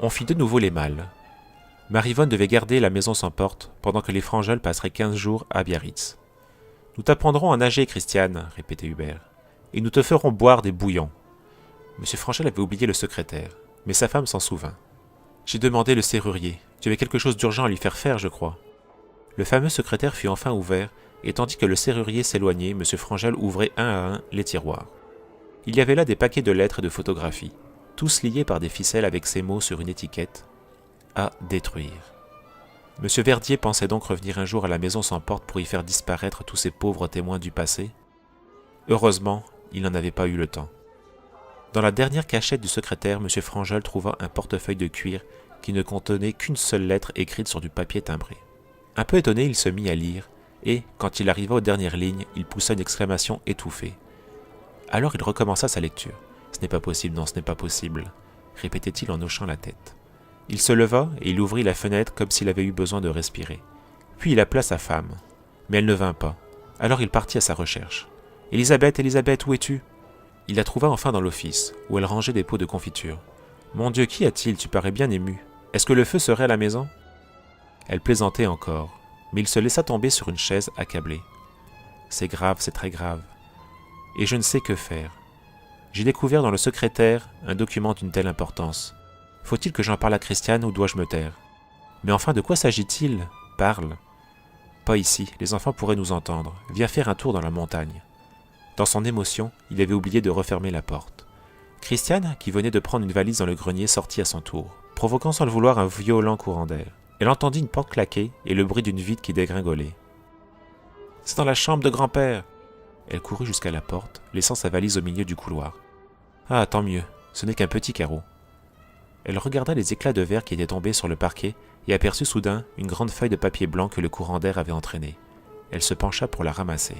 On fit de nouveau les malles. Marivonne devait garder la maison sans porte, pendant que les Frangeul passeraient 15 jours à Biarritz. « Nous t'apprendrons à nager, Christiane, » répétait Hubert, « et nous te ferons boire des bouillons. » M. Frangeul avait oublié le secrétaire, mais sa femme s'en souvint. « J'ai demandé le serrurier. Tu avais quelque chose d'urgent à lui faire faire, je crois. » Le fameux secrétaire fut enfin ouvert, et tandis que le serrurier s'éloignait, M. Frangeul ouvrait un à un les tiroirs. Il y avait là des paquets de lettres et de photographies, tous liés par des ficelles avec ces mots sur une étiquette « à détruire ». M. Verdier pensait donc revenir un jour à la maison sans porte pour y faire disparaître tous ces pauvres témoins du passé. Heureusement, il n'en avait pas eu le temps. Dans la dernière cachette du secrétaire, M. Frangeul trouva un portefeuille de cuir qui ne contenait qu'une seule lettre écrite sur du papier timbré. Un peu étonné, il se mit à lire, et, quand il arriva aux dernières lignes, il poussa une exclamation étouffée. Alors il recommença sa lecture. « Ce n'est pas possible, non, ce n'est pas possible », répétait-il en hochant la tête. Il se leva et il ouvrit la fenêtre comme s'il avait eu besoin de respirer. Puis il appela sa femme. Mais elle ne vint pas. Alors il partit à sa recherche. « Élisabeth, Élisabeth, où es-tu » Il la trouva enfin dans l'office, où elle rangeait des pots de confiture. « Mon Dieu, qu'y a-t-il? Tu parais bien ému. Est-ce que le feu serait à la maison » Elle plaisantait encore, mais il se laissa tomber sur une chaise accablé. « C'est grave, c'est très grave. Et je ne sais que faire. J'ai découvert dans le secrétaire un document d'une telle importance. Faut-il que j'en parle à Christiane ou dois-je me taire? Mais enfin, de quoi s'agit-il? Parle. » Pas ici, les enfants pourraient nous entendre. Viens faire un tour dans la montagne. Dans son émotion, il avait oublié de refermer la porte. Christiane, qui venait de prendre une valise dans le grenier, sortit à son tour, provoquant sans le vouloir un violent courant d'air. Elle entendit une porte claquer et le bruit d'une vitre qui dégringolait. « C'est dans la chambre de grand-père !» Elle courut jusqu'à la porte, laissant sa valise au milieu du couloir. « Ah, tant mieux, ce n'est qu'un petit carreau. » Elle regarda les éclats de verre qui étaient tombés sur le parquet et aperçut soudain une grande feuille de papier blanc que le courant d'air avait entraînée. Elle se pencha pour la ramasser.